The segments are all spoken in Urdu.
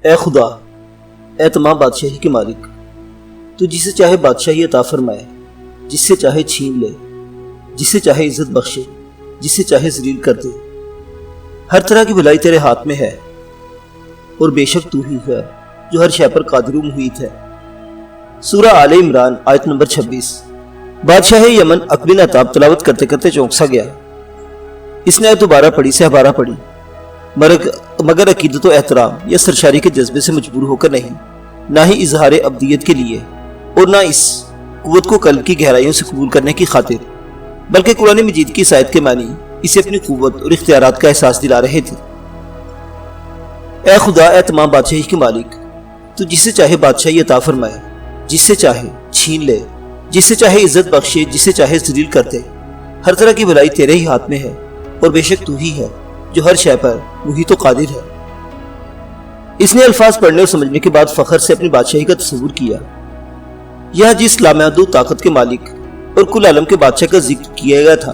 اے خدا، اے تمام بادشاہی کے مالک، تو جسے چاہے بادشاہی عطا فرمائے، جس سے چاہے چھین لے، جسے چاہے عزت بخشے، جسے چاہے ذلیل کر دے۔ ہر طرح کی بھلائی تیرے ہاتھ میں ہے، اور بے شک تو ہی ہے جو ہر شے پر قادر و محیط ہے۔ سورہ آل عمران آیت نمبر 26۔ بادشاہ یمن عقب بن عطاب تلاوت کرتے کرتے چونک سا گیا۔ اس نے دوبارہ پڑھی سہبارہ پڑھی، مگر عقیدت و احترام یا سرشاری کے جذبے سے مجبور ہو کر نہیں، نہ ہی اظہار ابدیت کے لیے، اور نہ اس قوت کو قلب کی گہرائیوں سے قبول کرنے کی خاطر، بلکہ قرآن مجید کی آیت کے معنی اسے اپنی قوت اور اختیارات کا احساس دلا رہے تھے۔ اے خدا، اے تمام بادشاہی کے مالک، تو جسے چاہے بادشاہی عطا فرمائے، جس سے چاہے چھین لے، جس سے چاہے عزت بخشے، جس سے چاہے ذلیل کر دے۔ ہر طرح کی بھلائی تیرے ہی ہاتھ میں ہے، اور بے شک تو ہی ہے جو ہر شے پر محیط و قادر ہے۔ اس نے الفاظ پڑھنے اور سمجھنے کے بعد فخر سے اپنی بادشاہی کا تصور کیا۔ یہاں جس لامحدود طاقت کے مالک اور کل عالم کے بادشاہ کا ذکر کیا گیا تھا،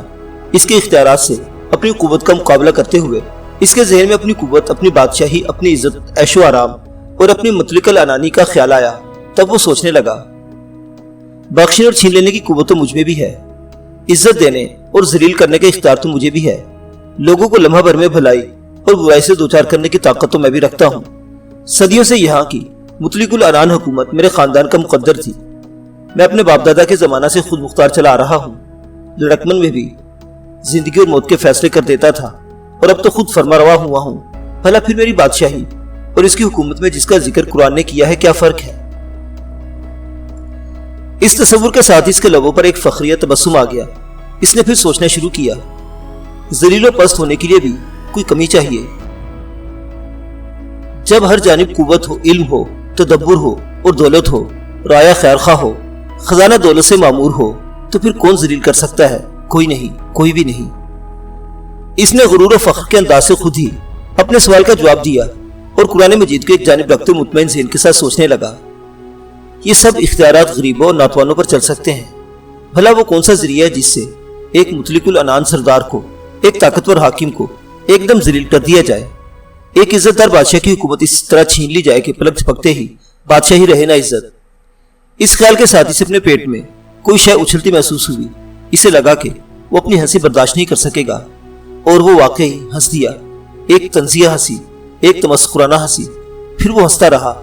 اس کے اختیارات سے اپنی قوت کا مقابلہ کرتے ہوئے اس کے ذہن میں اپنی قوت، اپنی بادشاہی، اپنی عزت، عیش و آرام اور اپنی مطلق العنانی کا خیال آیا۔ تب وہ سوچنے لگا، بخشنے اور چھین لینے کی قوت تو مجھ میں بھی ہے، عزت دینے اور ذلیل کرنے کا اختیار تو مجھے بھی ہے، لوگوں کو لمحہ بھر میں بھلائی اور برائی سے دوچار کرنے کی طاقت تو میں بھی رکھتا ہوں۔ صدیوں سے یہاں کی مطلق العنان حکومت میرے خاندان کا مقدر تھی۔ میں اپنے باپ دادا کے زمانہ سے خود مختار چلا آ رہا ہوں، لڑکپن میں بھی زندگی اور موت کے فیصلے کر دیتا تھا، اور اب تو خود فرما روا ہوا ہوں۔ بھلا پھر میری بادشاہی اور اس کی حکومت میں جس کا ذکر قرآن نے کیا ہے کیا فرق ہے؟ اس تصور کے ساتھ اس کے لبوں پر ایک فخریہ تبسم آ گیا۔ اس نے پھر سوچنا شروع کیا، ذلیل و پست ہونے کے لیے بھی کوئی کمی چاہیے۔ جب ہر جانب قوت ہو، علم ہو، تدبر ہو اور دولت ہو، رعایا خیر خواہ ہو، خزانہ دولت سے معمور ہو، تو پھر کون ذلیل کر سکتا ہے؟ کوئی نہیں، کوئی بھی نہیں۔ اس نے غرور و فخر کے انداز سے خود ہی اپنے سوال کا جواب دیا، اور قرآن مجید کو ایک جانب رکھتے مطمئن ذہن کے ساتھ سوچنے لگا، یہ سب اختیارات غریبوں اور ناتوانوں پر چل سکتے ہیں۔ بھلا وہ کون سا ذریعہ ہے جس سے ایک مطلق العنان سردار کو، ایک طاقتور حاکم کو ایک دم ذلیل کر دیا جائے، ایک عزت دار بادشاہ کی حکومت اس طرح چھین لی جائے کہ پلک جھپکتے ہی بادشاہی رہے نہ عزت۔ اس خیال کے ساتھ اسے اپنے پیٹ میں کوئی شے اچھلتی محسوس ہوئی۔ اسے لگا کہ وہ اپنی ہنسی برداشت نہیں کر سکے گا، اور وہ واقعی ہنس دیا، ایک طنزیہ ہنسی، ایک تمسخرانہ ہنسی۔ پھر وہ ہنستا رہا،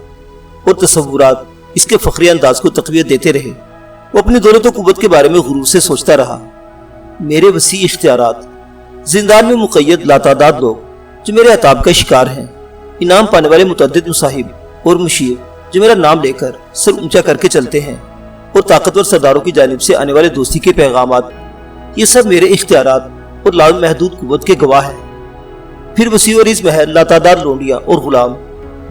اور تصورات اس کے فخری انداز کو تقویت دیتے رہے۔ وہ اپنی دولت و قوت کے بارے میں غرور سے سوچتا رہا، میرے وسیع اختیارات، زندان میں مقید لاتعداد لوگ جو میرے عطاب کا شکار ہیں، انعام پانے والے متعدد مصاحب اور مشیر جو میرا نام لے کر سر اونچا کر کے چلتے ہیں، اور طاقتور سرداروں کی جانب سے آنے والے دوستی کے پیغامات، یہ سب میرے اختیارات اور لامحدود قوت کے گواہ ہیں۔ پھر وسیع اور اس محل لاتعداد لونڈیاں اور غلام،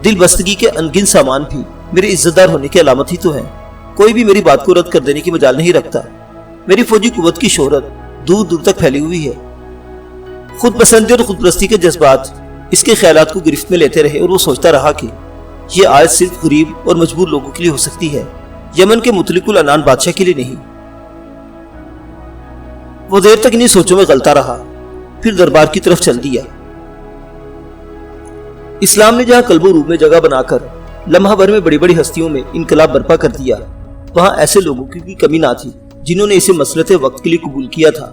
دل بستگی کے انگن سامان بھی میرے عزت دار ہونے کی علامت ہی تو ہیں۔ کوئی بھی میری بات کو رد کر دینے کی مجال نہیں رکھتا۔ میری فوجی قوت کی شہرت دور دور تک پھیلی ہوئی ہے۔ خود پسندی اور خود پرستی کے جذبات اس کے خیالات کو گرفت میں لیتے رہے، اور وہ سوچتا رہا کہ یہ آیت صرف غریب اور مجبور لوگوں کے لیے ہو سکتی ہے، یمن کے مطلق العنان بادشاہ کے لیے نہیں۔ وہ دیر تک انہی سوچوں میں غلطا رہا، پھر دربار کی طرف چل دیا۔ اسلام نے جہاں قلب و روح میں جگہ بنا کر لمحہ بھر میں بڑی بڑی ہستیوں میں انقلاب برپا کر دیا، وہاں ایسے لوگوں کی بھی کمی نہ تھی جنہوں نے اسے مسلط وقت کے لیے قبول کیا تھا۔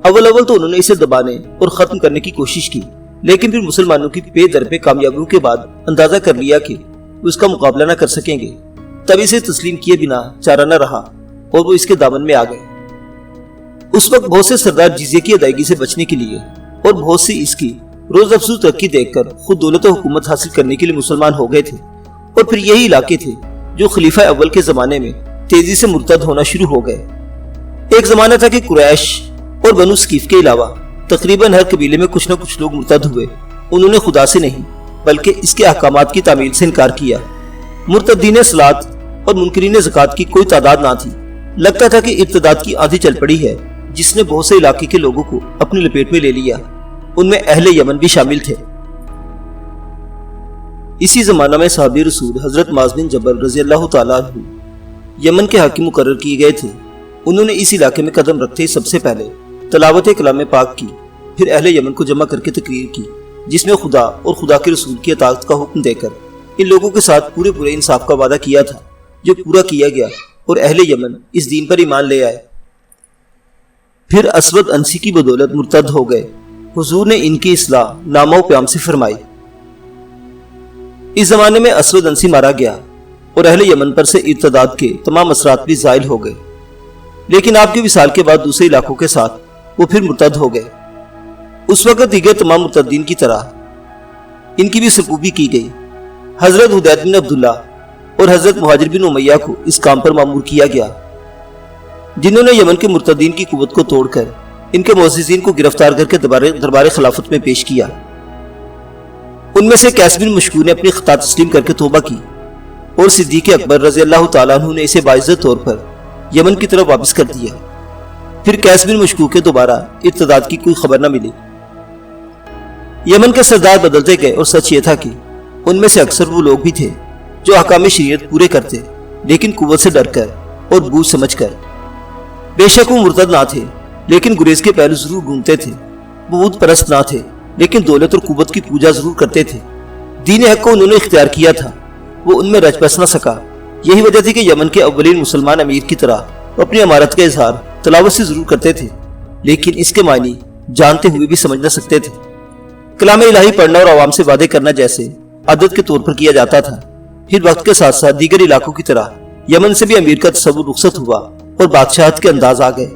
اول تو انہوں نے اسے دبانے اور ختم کرنے کی کوشش کی، لیکن پھر مسلمانوں کی پے در پہ کامیابیوں کے بعد اندازہ کر لیا کہ وہ اس کا مقابلہ نہ کر سکیں گے۔ تب اسے تسلیم کیے بنا چارہ نہ رہا، اور وہ اس کے دامن میں آ گئے۔ اس وقت بہت سے سردار جزیے کی ادائیگی سے بچنے کے لیے اور بہت سی اس کی روز افزوں ترقی دیکھ کر خود دولت و حکومت حاصل کرنے کے لیے مسلمان ہو گئے تھے، اور پھر یہی علاقے تھے جو خلیفہ اول کے زمانے میں تیزی سے مرتد ہونا شروع ہو گئے۔ ایک زمانہ تھا کہ قریش اور بنو ثقیف کے علاوہ تقریباً ہر قبیلے میں کچھ نہ کچھ لوگ مرتد ہوئے۔ انہوں نے خدا سے نہیں بلکہ اس کے احکامات کی تعمیل سے انکار کیا۔ مرتدین صلاۃ اور منکرین زکوٰۃ کی کوئی تعداد نہ تھی۔ لگتا تھا کہ ارتداد کی آندھی چل پڑی ہے جس نے بہت سے علاقے کے لوگوں کو اپنی لپیٹ میں لے لیا، ان میں اہل یمن بھی شامل تھے۔ اسی زمانہ میں صحابی رسول حضرت معاذ بن جبل رضی اللہ تعالیٰ عنہ یمن کے حاکم مقرر کیے گئے تھے۔ انہوں نے اس علاقے میں قدم رکھتے ہی سب سے پہلے تلاوت کلام پاک کی، پھر اہل یمن کو جمع کر کے تقریر کی، جس میں خدا اور خدا کے رسول کی اطاعت کا حکم دے کر ان لوگوں کے ساتھ پورے انصاف کا وعدہ کیا تھا جو پورا کیا گیا اور اہل یمن اس دین پر ایمان لے آئے۔ پھر اسود انسی کی بدولت مرتد ہو گئے۔ حضور نے ان کی اصلاح نامہ و پیام سے فرمائی۔ اس زمانے میں اسود انسی مارا گیا اور اہل یمن پر سے ارتداد کے تمام اثرات بھی زائل ہو گئے، لیکن آپ کے وصال کے بعد دوسرے علاقوں کے ساتھ وہ پھر مرتد ہو گئے۔ اس وقت دیگر تمام مرتدین کی طرح ان کی بھی سرکوبی کی گئی۔ حضرت حدید بن عبداللہ اور حضرت مہاجر بن امیہ کو اس کام پر مامور کیا گیا، جنہوں نے یمن کے مرتدین کی قوت کو توڑ کر ان کے معززین کو گرفتار کر کے دربار خلافت میں پیش کیا۔ ان میں سے قیس بن مشکور نے اپنی خطا تسلیم کر کے توبہ کی اور صدیق اکبر رضی اللہ تعالیٰ عنہ نے اسے باعزت طور پر یمن کی طرف واپس کر دیا۔ پھر قیس بن مشکور کے دوبارہ ارتداد کی کوئی خبر نہ ملی۔ یمن کے سردار بدلتے گئے اور سچ یہ تھا کہ ان میں سے اکثر وہ لوگ بھی تھے جو احکام شریعت پورے کرتے لیکن قوت سے ڈر کر اور بوجھ سمجھ کر۔ بے شک وہ مرتد نہ تھے لیکن گریز کے پہلو ضرور ڈھونڈتے تھے۔ وہ بت پرست نہ تھے لیکن دولت اور قوت کی پوجا ضرور کرتے تھے۔ دین حق کو انہوں نے اختیار کیا تھا، وہ ان میں رچ بس نہ سکا۔ یہی وجہ تھی کہ یمن کے اولین مسلمان امیر کی طرح وہ اپنی امارت کا اظہار تلاوت سے ضرور کرتے تھے، لیکن اس کے معنی جانتے ہوئے بھی سمجھ نہ سکتے تھے۔ کلام الہی پڑھنا اور عوام سے وعدے کرنا جیسے عادت کے طور پر کیا جاتا تھا۔ پھر وقت کے ساتھ ساتھ دیگر علاقوں کی طرح یمن سے بھی امیر کا تصور رخصت ہوا اور بادشاہت کے انداز آ گئے۔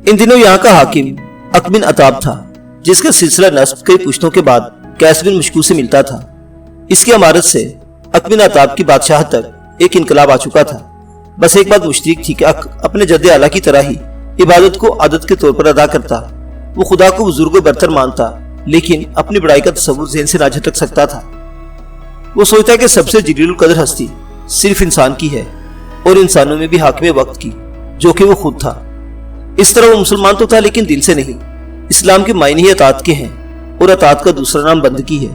ان دنوں یہاں کا حاکم عق بن عطاب تھا، جس کا سلسلہ نسب کئی پشتوں کے بعد قیس بن مشکور سے ملتا تھا۔ اس کی امارت سے عق بن عطاب کی بادشاہت تک ایک انقلاب آ چکا تھا۔ بس ایک بات مشترک تھی کہ عق اپنے جد اعلیٰ کی طرح ہی عبادت کو عادت کے طور پر ادا کرتا۔ وہ خدا کو بزرگ و برتر مانتا، لیکن اپنی بڑائی کا تصور ذہن سے نہ جھٹک سکتا تھا۔ وہ سوچتا کہ سب سے جلیل القدر ہستی صرف انسان کی ہے اور انسانوں میں بھی حاکم وقت کی، جو کہ وہ خود تھا۔ اس طرح وہ مسلمان تو تھا لیکن دل سے نہیں۔ اسلام کے معنی ہی اطاعت کے ہیں اور اطاعت کا دوسرا نام بندگی ہے۔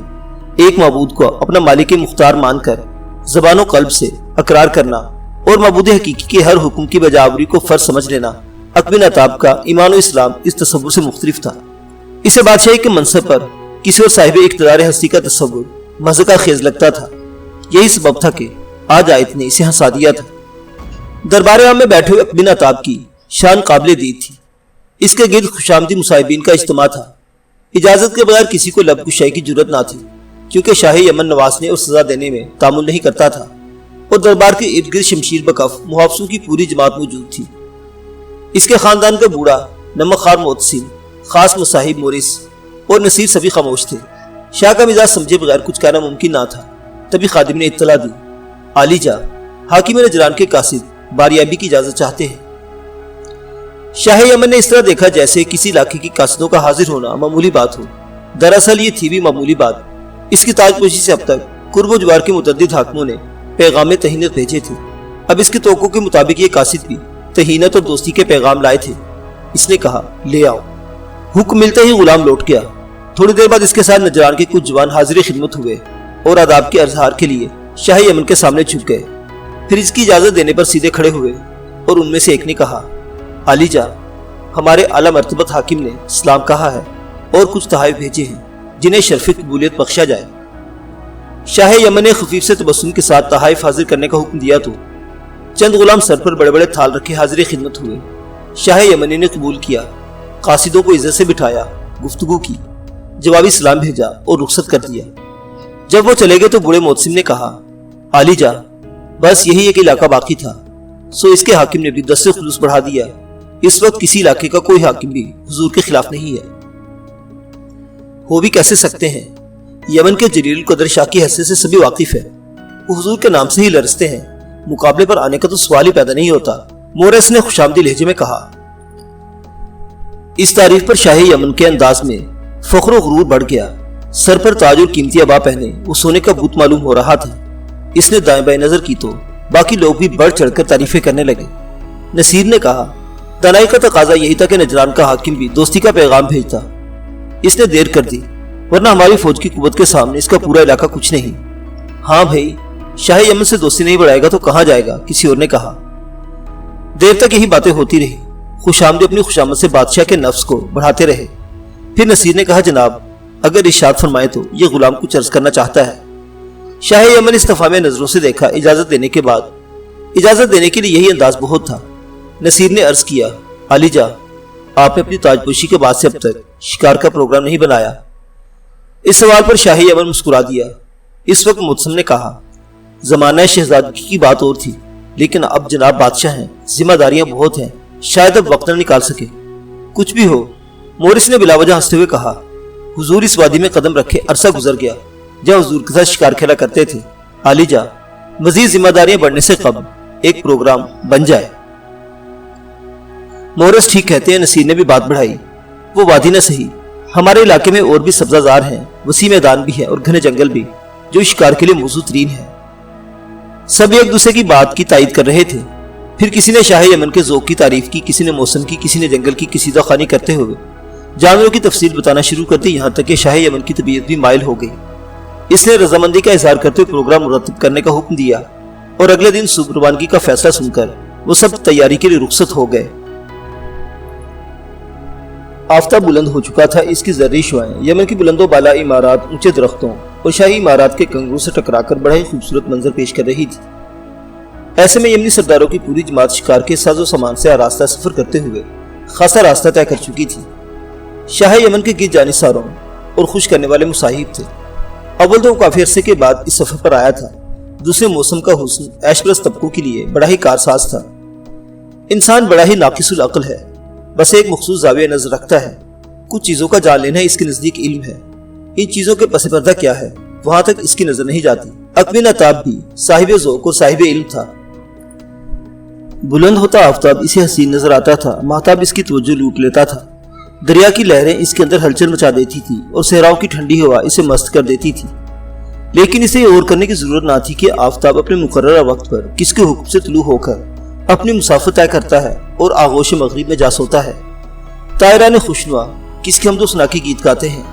ایک معبود کو اپنا مالک مختار مان کر زبان و قلب سے اقرار کرنا اور معبود حقیقی کے ہر حکم کی بجاوری کو فرض سمجھ لینا۔ عق بن عطاب کا ایمان و اسلام اس تصور سے مختلف تھا۔ اسے بادشاہی کے منصب پر کسی اور صاحب اقتدار ہستی کا تصور مزہ خیز لگتا تھا۔ یہی سبب تھا کہ آج آیت نے اسے ہنسا دیا تھا۔ دربار عام میں بیٹھے ہوئے عق بن عطاب کی شان قابل دید تھی۔ اس کے گرد خوشامدی مصاحبین کا اجتماع تھا۔ اجازت کے بغیر کسی کو لب کشائی کی جرت نہ تھی، کیونکہ شاہ یمن نوازنے اور سزا دینے میں تعامل نہیں کرتا تھا، اور دربار کے ارد گرد شمشیر بکف محافظوں کی پوری جماعت موجود تھی۔ اس کے خاندان کا بوڑھا نمک خوار معتصم، خاص مصاحب مورث اور نصیر سبھی خاموش تھے۔ شاہ کا مزاج سمجھے بغیر کچھ کہنا ممکن نہ تھا۔ تبھی خادم نے اطلاع دی، عالی جا، حاکم نجران کے قاصد باریابی کی اجازت چاہتے ہیں۔ شاہ یمن نے اس طرح دیکھا جیسے کسی علاقے کی قاصدوں کا حاضر ہونا معمولی بات ہو۔ دراصل یہ تھی بھی معمولی بات۔ اس کی تاج پوشی سے اب تک قرب و جوار کے متعدد حاکموں نے پیغام تہینت بھیجے تھے۔ اب اس کے توقع کے مطابق یہ قاصد بھی تہینت اور دوستی کے پیغام لائے تھے۔ اس نے کہا، لے آؤ۔ حکم ملتے ہی غلام لوٹ گیا۔ تھوڑی دیر بعد اس کے ساتھ نجران کے کچھ جوان حاضر خدمت ہوئے اور آداب کے اظہار کے لیے شاہ یمن کے سامنے جھک گئے۔ پھر اس کی اجازت دینے پر سیدھے کھڑے ہوئے اور ان میں سے ایک نے کہا، عالی جا، ہمارے اعلیٰ مرتبت حاکم نے اسلام کہا ہے اور کچھ تحائف بھیجے ہیں جنہیں شرف قبولیت بخشا جائے۔ شاہ یمن نے خفیف سے تبسم کے ساتھ تحائف حاضر کرنے کا حکم دیا تو چند غلام سر پر بڑے بڑے تھال رکھے حاضر خدمت ہوئے۔ شاہ یمنی نے قبول کیا، قاصدوں کو عزت سے بٹھایا، گفتگو کی، جوابی سلام بھیجا اور رخصت کر دیا۔ جب وہ چلے گئے تو بوڑھے معتصم نے کہا، عالی جا، بس یہی ایک علاقہ باقی تھا، سو اس کے حاکم نے بھی دست خلوص بڑھا دیا۔ اس وقت کسی علاقے کا کوئی حاکم بھی حضور کے خلاف نہیں ہے۔ ہو بھی کیسے سکتے ہیں؟ یمن کے جلیل القدر شاہ کی حیثیت سے سبھی واقف ہے۔ وہ حضور کے نام سے ہی لرزتے ہیں، مقابلے پر آنے کا تو سوال ہی پیدا نہیں ہوتا، مورث نے خوشامدی لہجے میں کہا۔ اس تعریف پر شاہ یمن کے انداز میں فخر و غرور بڑھ گیا۔ سر پر تاج اور قیمتی عبا پہنے وہ سونے کا بت معلوم ہو رہا تھا۔ اس نے دائیں بائیں نظر کی تو باقی لوگ بھی بڑھ چڑھ کر تعریفیں کرنے لگے۔ نصیر نے کہا، دانائی کا تقاضا یہی تھا کہ نجران کا حاکم بھی دوستی کا پیغام بھیجتا۔ اس نے دیر کر دی، ورنہ ہماری فوج کی قوت کے سامنے اس کا پورا علاقہ کچھ نہیں۔ ہاں بھائی، شاہ یمن سے دوستی نہیں بڑھائے گا تو کہاں جائے گا، کسی اور نے کہا۔ دیر تک یہی باتیں ہوتی رہی۔ خوشامدی اپنی خوشامد سے بادشاہ کے نفس کو بڑھاتے رہے۔ پھر نصیر نے کہا، جناب، اگر ارشاد فرمائے تو یہ غلام کچھ عرض کرنا چاہتا ہے۔ شاہ یمن استفہامی نظروں سے دیکھا۔ اجازت دینے کے بعد اجازت دینے کے لیے یہی انداز بہت تھا۔ نصیر نے عرض کیا، علی جا، آپ نے اپنی تاج پوشی کے بعد سے اب تک شکار کا پروگرام نہیں بنایا؟ اس سوال پر شاہ یمن مسکرا دیا۔ اس وقت متسم نے کہا، زمانہ شہزادگی کی بات اور تھی، لیکن اب جناب بادشاہ ہیں، ذمہ داریاں بہت ہیں، شاید اب وقت نہ نکال سکے۔ کچھ بھی ہو، مورس نے بلا وجہ ہنستے ہوئے کہا، حضور اس وادی میں قدم رکھے عرصہ گزر گیا جہاں حضور کے ساتھ شکار کھیلا کرتے تھے۔ علی جا، مزید ذمہ داریاں بڑھنے سے قبل ایک پروگرام بن جائے۔ مورس ٹھیک کہتے ہیں، نصیر نے بھی بات بڑھائی۔ وہ وادی نہ سہی، ہمارے علاقے میں اور بھی سبزہ زار ہیں، وسیع میدان بھی ہے اور گھنے جنگل بھی، جو شکار کے لیے موزوں ترین ہے۔ سب ایک دوسرے کی بات کی تائید کر رہے تھے۔ پھر کسی نے شاہ یمن کے ذوق کی تعریف کی، کسی نے موسم کی، کسی نے جنگل کی قصیدہ خوانی کرتے ہوئے جانوروں کی تفصیل بتانا شروع کر دی، یہاں تک کہ شاہ یمن کی طبیعت بھی مائل ہو گئی۔ اس نے رضامندی کا اظہار کرتے ہوئے پروگرام مرتب کرنے کا حکم دیا اور اگلے دن صبح روانگی کا فیصلہ سن کر وہ سب تیاری کے لیے رخصت ہو گئے۔ آفتاب بلند ہو چکا تھا، اس کی زرعی شعاعیں یمن کی بلند و بالا عمارات، اونچے درختوں اور شاہی عمارات کے کنگروں سے ٹکرا کر بڑا ہی خوبصورت منظر پیش کر رہی تھی۔ ایسے میں یمنی سرداروں کی پوری جماعت شکار کے ساز و سامان سے آراستہ سفر کرتے ہوئے خاصا راستہ طے کر چکی تھی۔ شاہ یمن کے گرد جانثاروں اور خوش کرنے والے مصاحب تھے۔ اول تو کافی عرصے کے بعد اس سفر پر آیا تھا، دوسرے موسم کا حسن عیش پرست طبقوں کے لیے بڑا ہی کارساز تھا۔ انسان بڑا ہی ناقص العقل ہے، بس ایک مخصوص زاویہ نظر رکھتا ہے۔ کچھ چیزوں کا جان لینا اس کے نزدیک علم ہے، ان چیزوں کے پس پردہ کیا ہے وہاں تک اس کی نظر نہیں جاتی۔ اقوی نتاب بھی صاحب ذوق اور صاحب علم تھا۔ بلند ہوتا آفتاب اسے حسین نظر آتا تھا، مہتاب اس کی توجہ لوٹ لیتا تھا، دریا کی لہریں اس کے اندر ہلچل مچا دیتی تھی اور صحراؤں کی ٹھنڈی ہوا اسے مست کر دیتی تھی۔ لیکن اسے اور کرنے کی ضرورت نہ تھی کہ آفتاب اپنے مقررہ وقت پر کس کے حکم سے طلوع ہو کر اپنی مسافت طے کرتا ہے اور آغوش مغرب میں جا سوتا ہے۔ طائران خوشنوا کس کے حمد و ثنا کی گیت گاتے ہیں،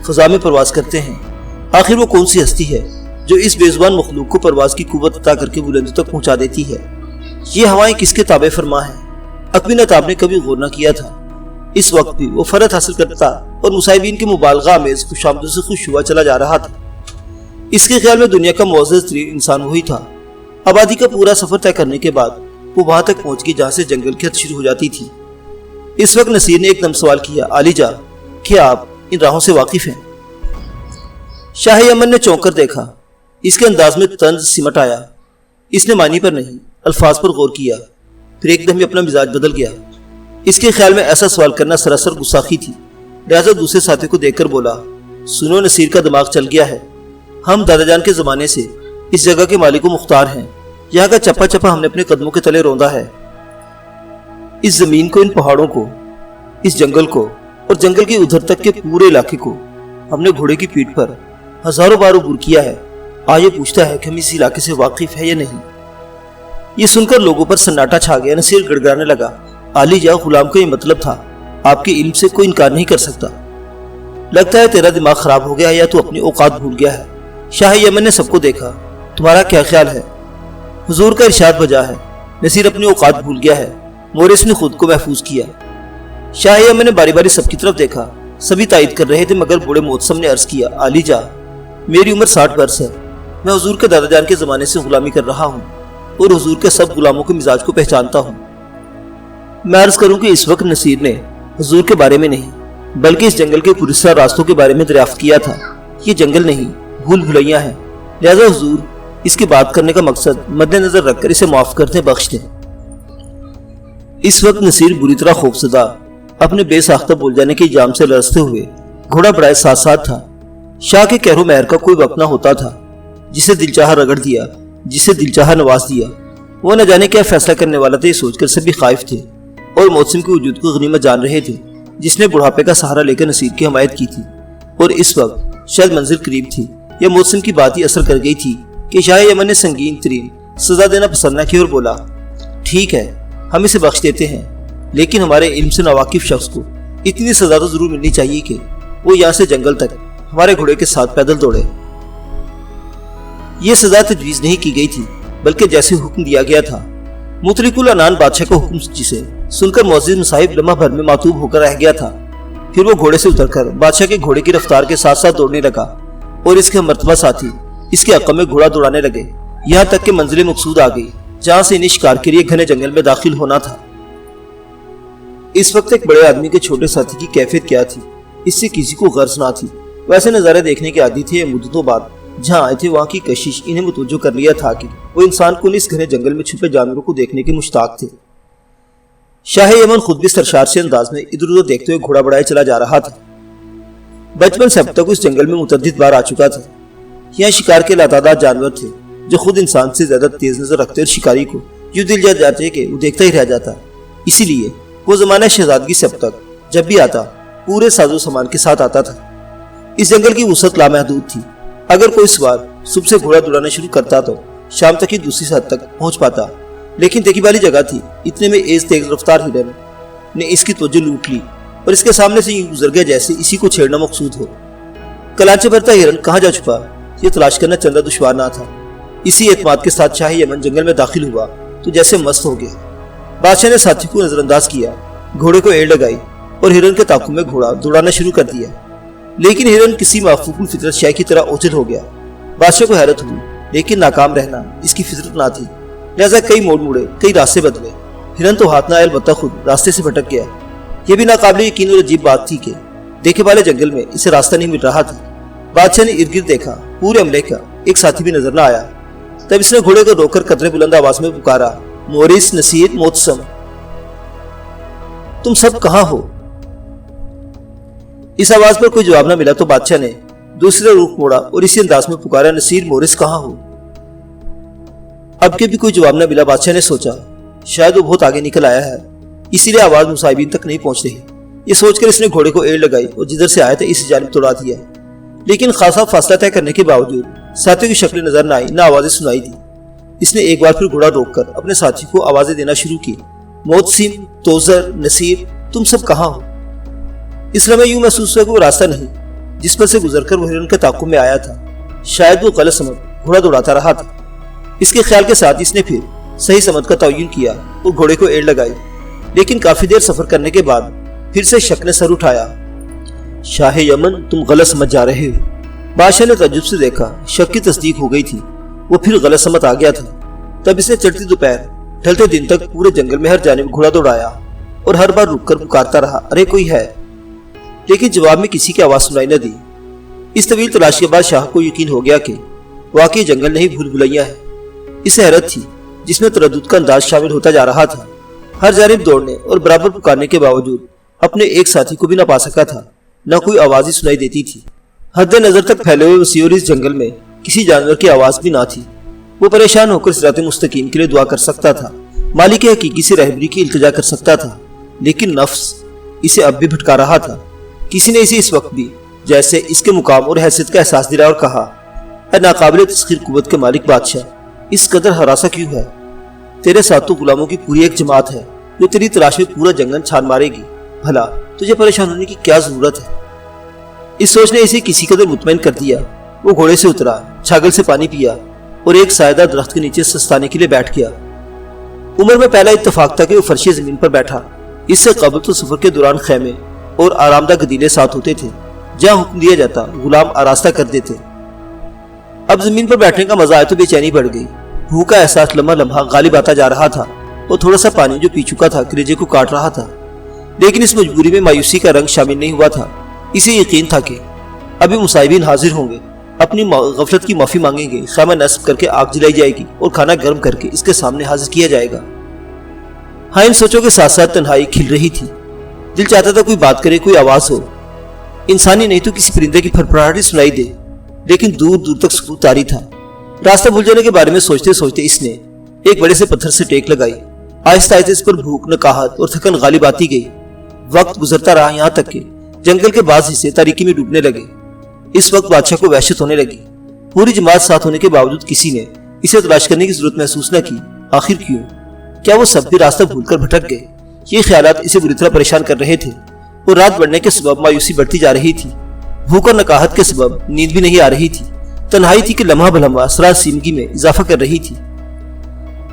فضا میں پرواز کرتے ہیں۔ آخر وہ کون سی ہستی ہے جو اس بے زبان مخلوق کو پرواز کی قوت عطا کر کے بلندی تک پہنچا دیتی ہے؟ یہ ہوائیں کس کے تابع فرما ہیں؟ اقوی نتاب نے کبھی غور نہ کیا تھا۔ اس وقت بھی وہ فرحت حاصل کرتا اور مصاحبین کے مبالغہ آمیز خوشامدوں سے خوش ہوا چلا جا رہا تھا۔ اس کے خیال میں دنیا کا معزز ترین انسان وہی تھا۔ آبادی کا پورا سفر طے کرنے کے بعد وہ وہاں تک پہنچ گئی جہاں سے جنگل کی حد شروع ہو جاتی تھی۔ اس وقت نصیر نے ایک دم سوال کیا، علی جا، کیا آپ ان راہوں سے واقف ہیں؟ شاہ یمن نے چونک کر دیکھا، اس کے انداز میں طنز سمٹ آیا۔ اس نے معنی پر نہیں، الفاظ پر غور کیا، پھر ایک دم ہی اپنا مزاج بدل گیا۔ اس کے خیال میں ایسا سوال کرنا سراسر گستاخی تھی، لہذا دوسرے ساتھی کو دیکھ کر بولا، سنو، نصیر کا دماغ چل گیا ہے۔ ہم دادا جان کے زمانے سے اس جگہ کے مالک و مختار ہیں، یہاں کا چپا چپا ہم نے اپنے قدموں کے تلے روندا ہے۔ اس زمین کو، ان پہاڑوں کو، اس جنگل کو اور جنگل کے ادھر تک کے پورے علاقے کو ہم نے گھوڑے کی پیٹھ پر ہزاروں بار عبور کیا ہے۔ آج یہ پوچھتا ہے کہ ہم اس علاقے سے واقف ہے یا نہیں۔ یہ سن کر لوگوں پر سناٹا چھا گیا۔ نصیر گڑگڑانے لگا، علی جا، غلام کا یہ مطلب تھا، آپ کے علم سے کوئی انکار نہیں کر سکتا۔ لگتا ہے تیرا دماغ خراب ہو گیا ہے یا تو اپنی اوقات بھول گیا ہے۔ شاہ یمن نے سب کو دیکھا، تمہارا کیا خیال ہے؟ حضور کا ارشاد بجا ہے، نصیر اپنی اوقات بھول گیا ہے۔ مورس نے خود کو محفوظ کیا۔ شاہ یمن نے باری باری سب کی طرف دیکھا، سبھی تائید کر رہے تھے، مگر بوڑھے متسم نے عرض کیا، علی جا، میری عمر 60 برس ہے، میں حضور کے دادا جان کے زمانے سے غلامی کر رہا ہوں اور حضور کے سب غلاموں کے مزاج کو پہچانتا ہوں۔ میں عرض کروں کہ اس وقت نصیر نے حضور کے بارے میں نہیں بلکہ اس جنگل کے پراسرار راستوں کے بارے میں دریافت کیا تھا۔ یہ جنگل نہیں، بھول بھلیاں ہیں، لہذا حضور اس کی بات کرنے کا مقصد مد نظر رکھ کر اسے معاف کر دیں، بخش دیں۔ اس وقت نصیر بری طرح خوفزدہ اپنے بے ساختہ بول جانے کے الزام سے لرزتے ہوئے گھوڑا بڑھائے ساتھ ساتھ تھا۔ شاہ کے کہر و مہر کا کوئی وقت نہ ہوتا تھا، جسے دل چاہا رگڑ دیا، جسے دل چاہا نواز دیا۔ وہ نہ جانے کیا فیصلہ کرنے والا تھا، یہ سوچ کر سبھی خائف تھے اور موسم کے وجود کو غنیمت جان رہے تھے، جس نے بڑھاپے کا سہارا لے کر نصیر کی حمایت کی تھی۔ اور اس وقت شاید منزل قریب تھی یا موسم کی بات ہی اثر کر گئی تھی کہ شاہ یمن نے سنگین ترین سزا دینا پسند نہ کی اور بولا، ٹھیک ہے، ہم اسے بخش دیتے ہیں، لیکن ہمارے علم سے ناواقف شخص کو اتنی سزا تو ضرور ملنی چاہیے کہ وہ یہاں سے جنگل تک ہمارے گھوڑے کے ساتھ پیدل دوڑے۔ یہ سزا تجویز نہیں کی گئی تھی، بلکہ جیسے حکم دیا گیا تھا۔ مطلق العنان بادشاہ کا حکم جسے سن کر معزز مصاحب لمحہ بھر میں معطوب ہو کر رہ گیا تھا، پھر وہ گھوڑے سے اتر کر بادشاہ کے گھوڑے کی رفتار کے ساتھ ساتھ دوڑنے لگا اور اس کے مرتبہ ساتھی اس کے عقب میں گھوڑا دوڑانے لگے، یہاں تک کہ منزل مقصود آ گئی جہاں سے انہیں شکار کے لیے گھنے جنگل میں داخل ہونا تھا۔ اس وقت ایک بڑے آدمی کے چھوٹے ساتھی کی کیفیت کیا تھی، اس سے کسی کو غرض نہ تھی۔ ویسے نظارے دیکھنے کے عادی تھے، مدتوں بعد جہاں آئے تھے وہاں کی کشش انہیں متوجہ کر لیا تھا کہ وہ انسان کو اس گھنے جنگل میں چھپے جانوروں کو دیکھنے کے مشتاق تھے۔ شاہ یمن خود بھی سرشار سے انداز میں ادھر ادھر دیکھتے ہوئے گھوڑا بڑھائے چلا جا رہا تھا۔ بچپن سے اب تک اس جنگل میں متعدد بار آ چکا تھا۔ یہاں شکار کے لاتعداد جانور تھے جو خود انسان سے زیادہ تیز نظر رکھتے اور شکاری کو یوں دل جا جاتے کہ وہ دیکھتا ہی رہ جاتا۔ اسی لیے وہ زمانہ شہزادگی سے اب تک جب بھی آتا پورے ساز و سامان کے ساتھ آتا تھا۔ اس جنگل کی وسعت لامحدود تھی، اگر کوئی سوار صبح سے گھوڑا دوڑانا شروع کرتا تو شام تک ہی دوسری سطح تک پہنچ پاتا، لیکن دیکھی والی جگہ تھی، اتنے میں تیز رفتار ہرن نے اس کی توجہ لوٹ لی اور اس کے سامنے سے یوں گزر گیا جیسے اسی کو چھیڑنا مقصود ہو۔ کلانچے بھرتا ہرن کہاں جا چھپا یہ تلاش کرنا چندہ دشوار نہ تھا۔ اسی اعتماد کے ساتھ شاہ یمن جنگل میں داخل ہوا تو جیسے مست ہو گیا۔ بادشاہ نے ساتھی کو نظر انداز کیا، گھوڑے کو ایڑ لگائی اور ہرن کے تعاقب میں گھوڑا دوڑانا شروع کر دیا، لیکن ہرن کسی معفوق الفطرت شے کی طرح اوجھل ہو گیا۔ بادشاہ کو حیرت ہوئی، لیکن ناکام رہنا اس کی فطرت نہ تھی، لہذا کئی موڑ مڑے، کئی راستے بدلے۔ ہرن تو ہاتھ نہ آئے البتہ خود راستے سے بھٹک گیا۔ یہ بھی ناقابل یقین اور عجیب بات تھی کہ دیکھے والے جنگل میں اسے راستہ نہیں مل رہا تھا۔ بادشاہ نے ارد گرد دیکھا، پورے عملے کا ایک ساتھی بھی نظر نہ آیا۔ تب اس نے گھوڑے کو روک کر قدرے بلند آواز میں پکارا، مورس، نصیر، محتسم، تم سب کہاں ہو؟ اس آواز پر کوئی جواب نہ ملا تو بادشاہ نے دوسرا رخ موڑا اور اسی انداز میں پکارا، نصیر، مورس کہاں ہو؟ اب کے بھی کوئی جواب نہ ملا۔ بادشاہ نے سوچا شاید وہ بہت آگے نکل آیا ہے، اسی لیے آواز مصاحبین تک نہیں پہنچ رہی۔ یہ سوچ کر اس نے گھوڑے کو ایڑ لگائی اور جدھر سے آیا تھا اس جانب توڑا دیا، لیکن خاصا فاصلہ طے کرنے کے باوجود ساتھیوں کی شکل نظر نہ آئی، نہ آوازیں سنائی دی۔ اس نے ایک بار پھر گھوڑا روک کر اپنے ساتھی کو آوازیں دینا شروع کی، محتسم، توزر، نصیر، تم سب کہاں ہو؟ اس لمحے یوں محسوس ہوا کہ وہ راستہ نہیں جس پر سے گزر کر وہ ہرن کے تعاقب میں آیا تھا، شاید وہ غلط سمت گھوڑا دوڑاتا رہا تھا۔ اس کے خیال کے ساتھ اس نے پھر صحیح سمت کا تعین کیا اور گھوڑے کو ایڑ لگائی، لیکن کافی دیر سفر کرنے کے بعد پھر سے شک نے سر اٹھایا، شاہ یمن تم غلط سمجھ جا رہے ہو۔ بادشاہ نے تعجب سے دیکھا، شک کی تصدیق ہو گئی تھی، وہ پھر غلط سمت آ گیا تھا۔ تب اس نے چڑھتی دوپہر ڈھلتے دن تک پورے جنگل میں ہر جانب گھوڑا دوڑایا اور ہر بار رک کر پکارتا رہا، ارے کوئی ہے، لیکن جواب میں کسی کی آواز سنائی نہ دی۔ اس طویل تلاش کے بعد شاہ کو یقین ہو گیا کہ واقعی جنگل نہیں بھول بھلائیاں ہے۔ اسے حیرت تھی جس میں تردد کا انداز شامل ہوتا جا رہا تھا۔ ہر جانب دوڑنے اور برابر پکارنے کے باوجود اپنے ایک ساتھی کو بھی نہ پا سکا تھا، نہ کوئی آواز ہی سنائی دیتی تھی۔ حد نظر تک پھیلے ہوئے وسیع اور اس جنگل میں کسی جانور کی آواز بھی نہ تھی۔ وہ پریشان ہو کر صراط مستقیم کے لیے دعا کر سکتا تھا، مالک حقیقی سے رہبری کی التجا کر سکتا تھا، لیکن نفس اسے اب بھی بھٹکا رہا تھا۔ کسی نے اسے اس وقت بھی جیسے اس کے مقام اور حیثیت کا احساس دلایا اور کہا، اے ناقابل تسخیر قوت کے مالک بادشاہ، اس قدر ہراساں کیوں ہے؟ تیرے ساتھ تو غلاموں کی پوری ایک جماعت ہے جو تیری تلاش میں پورا جنگل چھان مارے گی، بھلا تجھے پریشان ہونے کی کیا ضرورت ہے؟ اس سوچ نے اسے کسی قدر مطمئن کر دیا۔ وہ گھوڑے سے اترا، چھاگل سے پانی پیا اور ایک سایہ درخت کے نیچے سستانے کے لیے بیٹھ گیا۔ عمر میں پہلا اتفاق تھا کہ وہ فرشی زمین پر بیٹھا۔ اس سے قبل تو سفر کے دوران خیمے اور آرامدہ گدیلے ساتھ ہوتے تھے، جہاں حکم دیا جاتا غلام آراستہ کر دیتے۔ اب زمین پر بیٹھنے کا مزہ آئے تو بے چینی بڑھ گئی۔ بھوک کا احساس لمحہ لمحہ غالب آتا جا رہا تھا اور تھوڑا سا پانی جو پی چکا تھا کلیجے کو کاٹ رہا تھا، لیکن اس مجبوری میں مایوسی کا رنگ شامل نہیں ہوا تھا۔ اسے یقین تھا کہ ابھی مصاحبین حاضر ہوں گے، اپنی غفلت کی معافی مانگیں گے، خیمہ نصب کر کے آگ جلائی جائے گی اور کھانا گرم کر کے اس کے سامنے حاضر کیا جائے گا۔ ہاں، ان سوچوں کے ساتھ ساتھ تنہائی کھل رہی تھی۔ دل چاہتا تھا کوئی بات کرے، کوئی آواز ہو، انسانی نہیں تو کسی پرندے کی پھڑپڑاہٹ سنائی دے، لیکن دور دور تک سکوت طاری تھا۔ راستہ بھول جانے کے بارے میں سوچتے سوچتے اس نے ایک بڑے سے پتھر سے ٹیک لگائی۔ آہستہ آہستہ اس پر بھوک، نکاہت اور تھکن غالب آتی گئی۔ وقت گزرتا رہا، یہاں تک کہ جنگل کے بعض حصے تاریکی میں ڈوبنے لگے۔ اس وقت بادشاہ کو وحشت ہونے لگی۔ پوری جماعت ساتھ ہونے کے باوجود کسی نے اسے تلاش کرنے کی ضرورت محسوس نہ کی۔ آخر کیوں؟ کیا وہ سب بھی راستہ بھول کر بھٹک گئے؟ یہ خیالات اسے بری طرح پریشان کر رہے تھے اور رات بڑھنے کے سبب مایوسی بڑھتی جا رہی تھی۔ بھوک اور نکاہت کے سبب نیند بھی نہیں آ رہی تھی۔ تنہائی تھی کہ لمحہ بلمحہ اسرار سیمگی میں اضافہ کر رہی تھی۔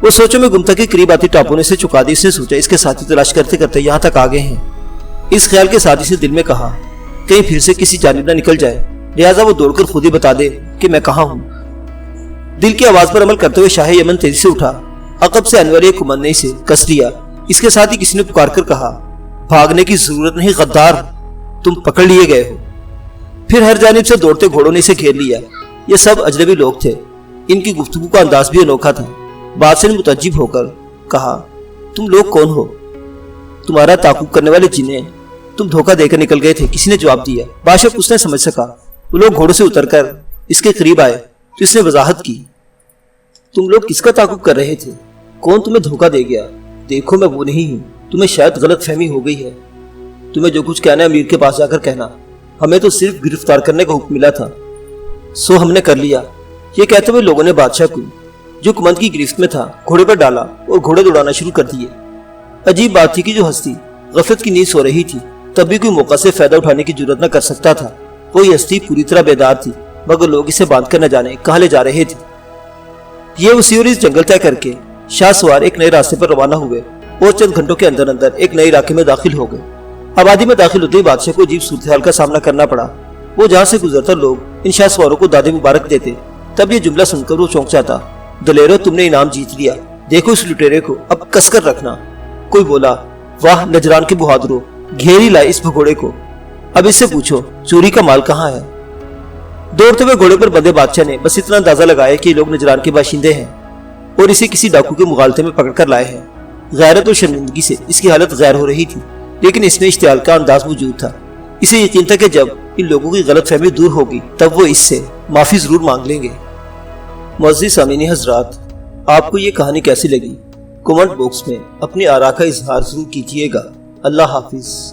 وہ سوچوں میں گمتا کے قریب آتی ٹاپوں نے اسے چکا دی۔ اس نے سوچا اس کے ساتھی تلاش کرتے کرتے یہاں تک آ گئے ہیں، اس خیال کے ساتھ اسے دل میں کہا کہیں پھر سے کسی جانب نہ نکل جائے، لہٰذا وہ دوڑ کر خود ہی بتا دے کہ میں کہاں ہوں۔ دل کی آواز پر عمل کرتے ہوئے شاہ یمن تیزی سے اٹھا، عقب سے انور ایک کمندے سے کس لیا۔ اس کے ساتھ ہی کسی نے پکار کر کہا بھاگنے کی ضرورت نہیں غدار، تم پکڑ لیے گئے ہو۔ پھر ہر جانب سے دوڑتے گھوڑوں نے اسے گھیر لیا۔ یہ سب اجنبی لوگ تھے، ان کی گفتگو کا انداز بھی انوکھا تھا۔ بادشاہ نے متعجب ہو کر کہا تم لوگ کون ہو؟ تمہارا تعاقب کرنے والے جن ہیں، تم دھوکہ دے کر نکل گئے تھے، کسی نے جواب دیا۔ بادشاہ کچھ نہ سمجھ سکا۔ وہ لوگ گھوڑوں سے اتر کر اس کے قریب آئے تو اس نے وضاحت کی تم لوگ کس کا تعاقب کر رہے تھے؟ کون تمہیں دھوکہ دے گیا؟ دیکھو میں وہ نہیں ہوں، تمہیں شاید غلط فہمی ہو گئی ہے۔ تمہیں جو کچھ کہنا ہے امیر کے پاس جا کر کہنا، ہمیں تو صرف گرفتار کرنے کا حکم ملا تھا، سو ہم نے کر لیا۔ یہ کہتے ہوئے لوگوں نے بادشاہ کو جو کمند کی گرفت میں تھا گھوڑے پر ڈالا اور گھوڑے دوڑانا شروع کر دیے۔ عجیب بات تھی کہ جو ہستی غفلت کی نیند سو رہی تھی تب بھی کوئی موقع سے فائدہ اٹھانے کی جرات نہ کر سکتا تھا۔ وہی ہستی پوری طرح بیدار تھی، مگر لوگ اسے باندھ کر نہ جانے کہاں لے جا رہے تھے۔ یہ اسی اور اس جنگل طے کر کے شاہ سوار ایک نئے راستے پر روانہ ہوئے اور چند گھنٹوں کے اندر اندر ایک نئے علاقے میں داخل ہو گئے۔ آبادی میں داخل ہوتے ہی بادشاہ کو عجیب صورتحال کا سامنا کرنا پڑا۔ وہ جہاں سے گزرتا لوگ ان شاہ سواروں کو داد مبارک دیتے، تب یہ جملہ سن کر وہ چونک جاتا دلیرو تم نے انعام جیت لیا، دیکھو اس لٹیرے کو اب کس کر رکھنا۔ کوئی بولا واہ نجران کے بہادروں، گھیری لائے اس بھگوڑے کو، اب اس سے پوچھو چوری کا مال کہاں ہے۔ دوڑتے ہوئے گھوڑے پر بندے بادشاہ نے بس اتنا اندازہ لگایا کہ یہ لوگ نجران کے باشندے ہیں اور اسے کسی ڈاکو کے مغالطے میں پکڑ کر لائے ہیں۔ غیرت اور شرمندگی سے اس کی حالت غیر ہو رہی تھی، لیکن اس میں اشتعال کا انداز موجود تھا۔ اسے یقین تھا کہ جب ان لوگوں کی غلط فہمی دور ہوگی تب وہ اس سے معافی ضرور مانگ لیں گے۔ معزز سامعین حضرات، آپ کو یہ کہانی کیسی لگی؟ کمنٹ باکس میں اپنی آراء کا اظہار ضرور کیجیے گا۔ اللہ حافظ۔